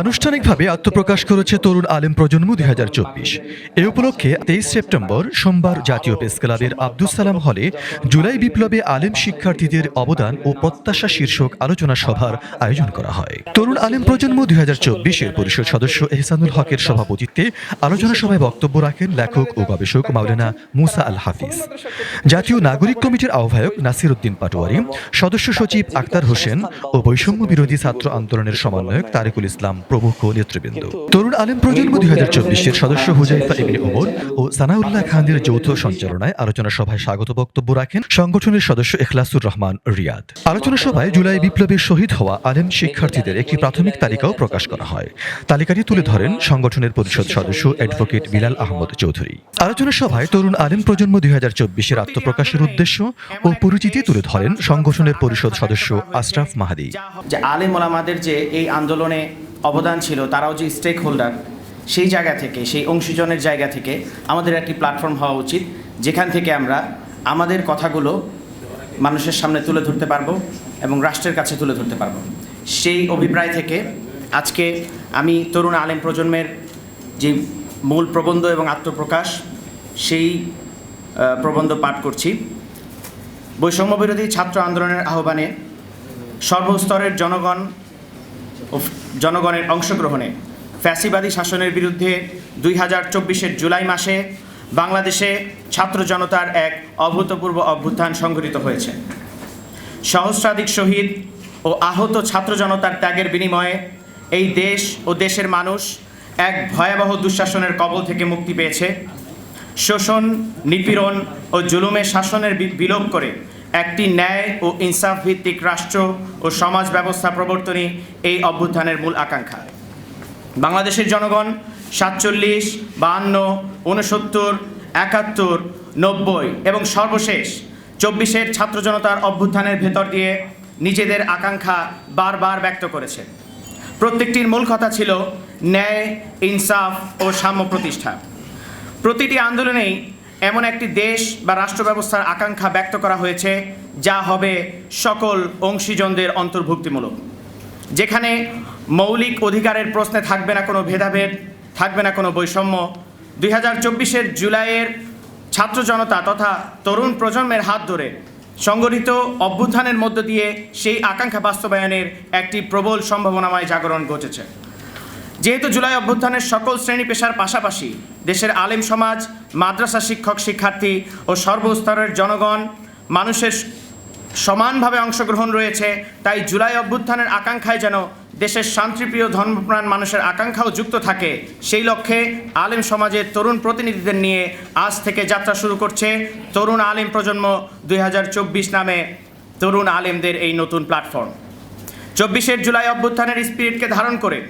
আনুষ্ঠানিকভাবে আত্মপ্রকাশ করেছে তরুণ আলেম প্রজন্ম ২০২৪। এ উপলক্ষে ২৩ সেপ্টেম্বর সোমবার জাতীয় প্রেস ক্লাবের আব্দুস সালাম হলে জুলাই বিপ্লবে আলেম শিক্ষার্থীদের অবদান ও প্রত্যাশা শীর্ষক আলোচনা সভার আয়োজন করা হয়। তরুণ আলেম প্রজন্ম ২০২৪-এর পরিষদ সদস্য এহসানুল হকের সভাপতিত্বে আলোচনা সভায় বক্তব্য রাখেন লেখক ও গবেষক মাওলানা মুসা আল হাফিজ, জাতীয় নাগরিক কমিটির আহ্বায়ক নাসির উদ্দিন পাটোয়ারি, সদস্য সচিব আক্তার হোসেন ও বৈষম্য বিরোধী ছাত্র আন্দোলনের সমন্বয়ক তারেকুল ইসলাম প্রমুখ নেতৃবৃন্দ। তরুণ আলেম প্রজন্ম ২০২৪-এর সদস্য হুজাইফা ইবনে ওমর ও সানাউল্লাহ খানের যৌথ সঞ্চালনায় আলোচনা সভায় স্বাগত বক্তব্য রাখেন সংগঠনের সদস্য ইখলাসুর রহমান রিয়াদ। আলোচনা সভায় জুলাই বিপ্লবে শহীদ হওয়া আলেম শিক্ষার্থীদের একটি প্রাথমিক তালিকাও প্রকাশ করা হয়। তালিকাটি তুলে ধরেন সংগঠনের পরিষদ সদস্য অ্যাডভোকেট বিলাল আহমদ চৌধুরী। আলোচনা সভায় তরুণ আলেম প্রজন্ম ২০২৪-এর আত্মপ্রকাশের উদ্দেশ্য ও পরিচিতি তুলে ধরেন সংগঠনের পরিষদ সদস্য আশরাফ মাহাদি। যে আলেম ওলামাদের যে এই আন্দোলনে অবদান ছিল, তারাও যে স্টেক হোল্ডার, সেই জায়গা থেকে, সেই অংশীজনের জায়গা থেকে আমাদের একটি প্ল্যাটফর্ম হওয়া উচিত, যেখান থেকে আমরা আমাদের কথাগুলো মানুষের সামনে তুলে ধরতে পারবো এবং রাষ্ট্রের কাছে তুলে ধরতে পারবো। সেই অভিপ্রায় থেকে আজকে আমি তরুণ আলেম প্রজন্মের যে মূল প্রবন্ধ এবং আত্মপ্রকাশ, সেই প্রবন্ধ পাঠ করছি। বৈষম্য বিরোধী ছাত্র আন্দোলনের আহ্বানে সর্বস্তরের জনগণের অংশগ্রহণে ফ্যাসিবাদী শাসনের বিরুদ্ধে ২০২৪-এর জুলাই মাসে বাংলাদেশে ছাত্র জনতার এক অভূতপূর্ব অভ্যুত্থান সংঘটিত হয়েছে। সহস্রাধিক শহীদ ও আহত ছাত্র জনতার ত্যাগের বিনিময়ে এই দেশ ও দেশের মানুষ এক ভয়াবহ দুঃশাসনের কবল থেকে মুক্তি পেয়েছে। শোষণ, নিপীড়ন ও জুলুমের শাসনের বিলোপ করে একটি ন্যায় ও ইনসাফ ভিত্তিক রাষ্ট্র ও সমাজ ব্যবস্থা প্রবর্তনই এই অভ্যুত্থানের মূল আকাঙ্ক্ষা। বাংলাদেশের জনগণ ৪৭, ৫২, ৬৯, ৭১, ৯০ এবং সর্বশেষ ২৪-এর ছাত্র জনতার অভ্যুত্থানের ভেতর দিয়ে নিজেদের আকাঙ্ক্ষা বারবার ব্যক্ত করেছে। প্রত্যেকটির মূল কথা ছিল ন্যায়, ইনসাফ ও সাম্য প্রতিষ্ঠা। প্রতিটি আন্দোলনেই এমন একটি দেশ বা রাষ্ট্র ব্যবস্থার আকাঙ্ক্ষা ব্যক্ত করা হয়েছে যা হবে সকল অংশীজনদের অন্তর্ভুক্তিমূলক, যেখানে মৌলিক অধিকারের প্রশ্নে থাকবে না কোনো ভেদাভেদ, থাকবে না কোনো বৈষম্য। ২০২৪-এর জুলাইয়ের ছাত্র জনতা তথা তরুণ প্রজন্মের হাত ধরে সংগঠিত অভ্যুত্থানের মধ্য দিয়ে সেই আকাঙ্ক্ষা বাস্তবায়নের একটি প্রবল সম্ভাবনাময় জাগরণ ঘটেছে। যেহেতু জুলাই অভ্যুত্থানের সকল শ্রেণী পেশার পাশাপাশি দেশের আলেম সমাজ, মাদ্রাসা শিক্ষক শিক্ষার্থী ও সর্বস্তরের জনগণ মানুষের সমানভাবে অংশগ্রহণ রয়েছে, তাই জুলাই অভ্যুত্থানের আকাঙ্ক্ষায় যেন দেশের শান্তিপ্রিয় ধর্মপ্রাণ মানুষের আকাঙ্ক্ষাও যুক্ত থাকে, সেই লক্ষ্যে আলেম সমাজের তরুণ প্রতিনিধিদের নিয়ে আজ থেকে যাত্রা শুরু করছে তরুণ আলেম প্রজন্ম ২০২৪ নামে তরুণ আলেমদের এই নতুন প্ল্যাটফর্ম। ২৪-এর জুলাই অভ্যুত্থানের স্পিরিটকে ধারণ করে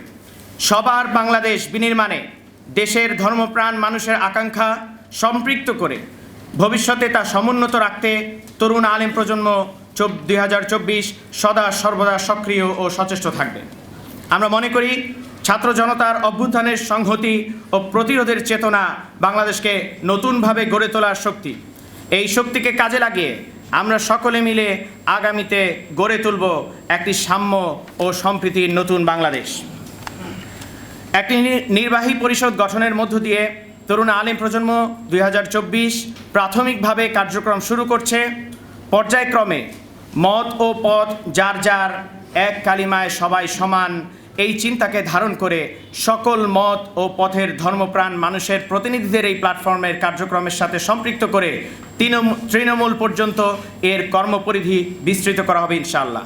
সবার বাংলাদেশ বিনির্মাণে দেশের ধর্মপ্রাণ মানুষের আকাঙ্ক্ষা সম্পৃক্ত করে ভবিষ্যতে তা সমুন্নত রাখতে তরুণ আলেম প্রজন্ম ২০২৪ সদা সর্বদা সক্রিয় ও সচেষ্ট থাকবে। আমরা মনে করি ছাত্র জনতার অভ্যুত্থানের সংহতি ও প্রতিরোধের চেতনা বাংলাদেশকে নতুনভাবে গড়ে তোলার শক্তি। এই শক্তিকে কাজে লাগিয়ে আমরা সকলে মিলে আগামীতে গড়ে তুলব একটি সাম্য ও সম্প্রীতির নতুন বাংলাদেশ। একটি নির্বাহী পরিষদ গঠনের মধ্য দিয়ে তরুণ আলেম প্রজন্ম ২০২৪ প্রাথমিকভাবে কার্যক্রম শুরু করছে। পর্যায়ক্রমে মত ও পথ যার যার, এক কালিমায় সবাই সমান, এই চিন্তাকে ধারণ করে সকল মত ও পথের ধর্মপ্রাণ মানুষের প্রতিনিধিদের এই প্ল্যাটফর্মের কার্যক্রমের সাথে সম্পৃক্ত করে তৃণমূল পর্যন্ত এর কর্মপরিধি বিস্তৃত করা হবে ইনশাআল্লাহ।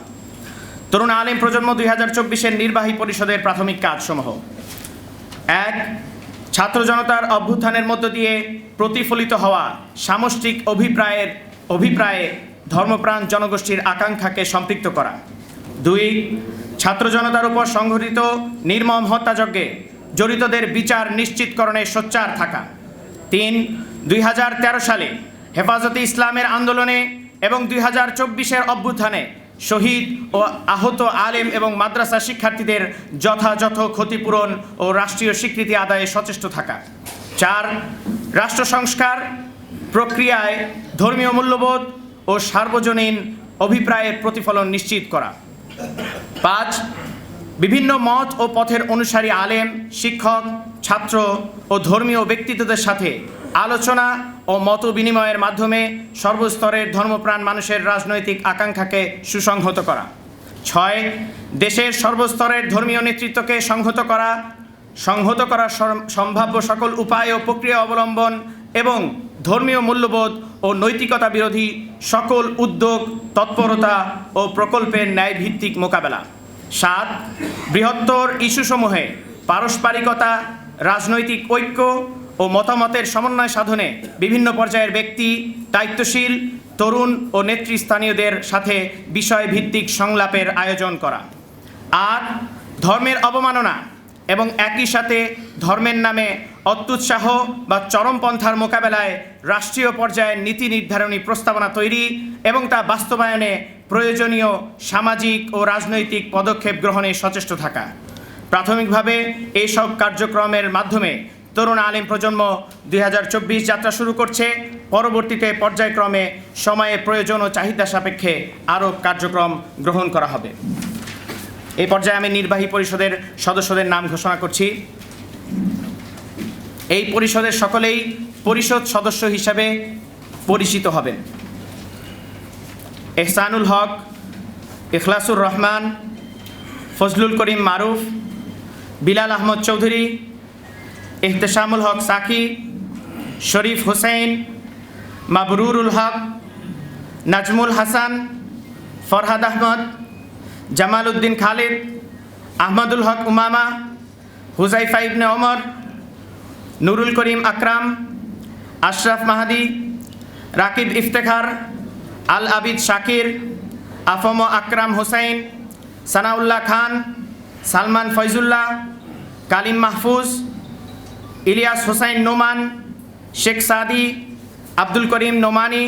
তরুণ আলেম প্রজন্ম ২০২৪-এর নির্বাহী পরিষদের প্রাথমিক কাজসমূহ: ১. ছাত্র জনতার অভ্যুত্থানের মধ্য দিয়ে প্রতিফলিত হওয়া সামষ্টিক অভিপ্রায়ে ধর্মপ্রাণ জনগোষ্ঠীর আকাঙ্ক্ষাকে সম্পৃক্ত করা। ২. ছাত্র জনতার উপর সংঘটিত নির্মম হত্যাযজ্ঞে জড়িতদের বিচার নিশ্চিতকরণে সোচ্চার থাকা। ৩. ২০১৩ সালে হেফাজতে ইসলামের আন্দোলনে এবং ২০২৪-এর অভ্যুত্থানে শহীদ ও আহত আলেম এবং মাদ্রাসা শিক্ষার্থীদের যথাযথ ক্ষতিপূরণ ও রাষ্ট্রীয় স্বীকৃতি আদায়ে সচেষ্ট থাকা। ৪. রাষ্ট্র সংস্কার প্রক্রিয়ায় ধর্মীয় মূল্যবোধ ও সার্বজনীন অভিপ্রায়ের প্রতিফলন নিশ্চিত করা। ৫. বিভিন্ন মত ও পথের অনুসারী আলেম, শিক্ষক, ছাত্র ও ধর্মীয় ব্যক্তিত্বদের সাথে আলোচনা ও মত বিনিময়ের মাধ্যমে সর্বস্তরের ধর্মপ্রাণ মানুষের রাজনৈতিক আকাঙ্ক্ষাকে সুসংহত করা। 6. দেশের সর্বস্তরের ধর্মীয় নেতৃত্বকে সংহত করা সম্ভাব্য সকল উপায় ও প্রক্রিয়া অবলম্বন এবং ধর্মীয় মূল্যবোধ ও নৈতিকতা বিরোধী সকল উদ্যোগ, তৎপরতা ও প্রকল্পের ন্যায়ভিত্তিক মোকাবেলা। 7. বৃহত্তর ইস্যুসমূহে পারস্পরিকতা, রাজনৈতিক ঐক্য ও মতামতের সমন্বয় সাধনে বিভিন্ন পর্যায়ের ব্যক্তি, দায়িত্বশীল, তরুণ ও নেতৃস্থানীয়দের সাথে বিষয়ভিত্তিক সংলাপের আয়োজন করা। 8. ধর্মের অবমাননা এবং একই সাথে ধর্মের নামে অত্যুৎসাহ বা চরমপন্থার মোকাবেলায় রাষ্ট্রীয় পর্যায়ের নীতি নির্ধারণী প্রস্তাবনা তৈরি এবং তা বাস্তবায়নে প্রয়োজনীয় সামাজিক ও রাজনৈতিক পদক্ষেপ গ্রহণে সচেষ্ট থাকা। প্রাথমিকভাবে এইসব কার্যক্রমের মাধ্যমে তরুণ আলেম প্রজন্ম 2024 যাত্রা শুরু করছে। পরবর্তীতে পর্যায়ক্রমে সময়ে প্রয়োজন ও চাহিদা সাপেক্ষে আরও কার্যক্রম গ্রহণ করা হবে। এই পর্যায়ে আমি নির্বাহী পরিষদের সদস্যদের নাম ঘোষণা করছি। এই পরিষদের সকলেই পরিষদ সদস্য হিসাবে পরিচিত হবেন: এহসানুল হক, ইখলাসুর রহমান, ফজলুল করিম মারুফ, বিলাল আহমদ চৌধুরী, ইহতেশামুল হক সাকি, শরীফ হোসেন, মাবরুরুল হক, নাজমুল হাসান, ফরহাদ আহমদ, জামাল উদ্দিন খালিদ, আহমদুল হক উমামা, হুজাইফা ইবনে ওমর, নুরুল করিম আকরাম, আশরাফ মাহাদি, রাকিব ইফতেখার, আল আবিদ শাকির, আফম আকরাম হোসেন, সানাউল্লাহ খান, সালমান ফয়জুল্লাহ, কালিম মাহফুজ, ইলিয়াস হোসাইন নোমান, শেখ সাদি, আব্দুল করিম নোমানি,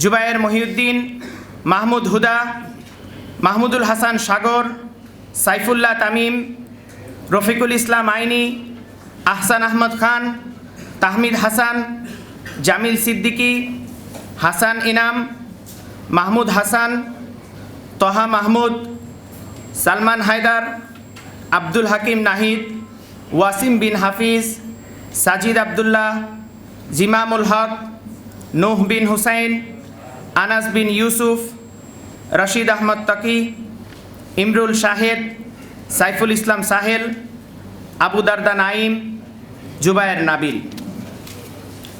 জুবায়ের মহিউদ্দিন, মাহমুদ হুদা, মাহমুদুল হাসান সাগর, সাইফুল্লাহ তামিম, রফিকুল ইসলাম আইনি, আহসান আহমদ খান, তাহমিদ হাসান, জামিল সিদ্দিকী, হাসান ইনাম, মাহমুদ হাসান, তহা মাহমুদ, সালমান হায়দার, আব্দুল হাকিম নাহিদ, ওয়াসিম বিন হাফিজ, সাজিদ আবদুল্লাহ, জিমামুল হক, নূহ বিন হুসাইন, আনাস বিন ইউসুফ, রশিদ আহমদ তাকি, ইমরুল শাহেদ, সাইফুল ইসলাম সাহেল, আবু দারদা নাইম, জুবায়ের নাবিল।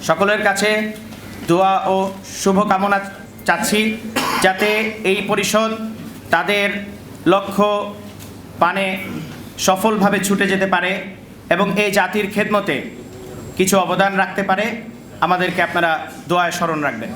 সকলের কাছে দোয়া ও শুভকামনা চাচ্ছি যাতে এই পরিষদ তাদের লক্ষ্য পানে সফলভাবে ছুটে যেতে পারে এবং এই জাতির খেদমতে কিছু অবদান রাখতে পারে। আমাদেরকে আপনারা দোয়ায় স্মরণ রাখবেন।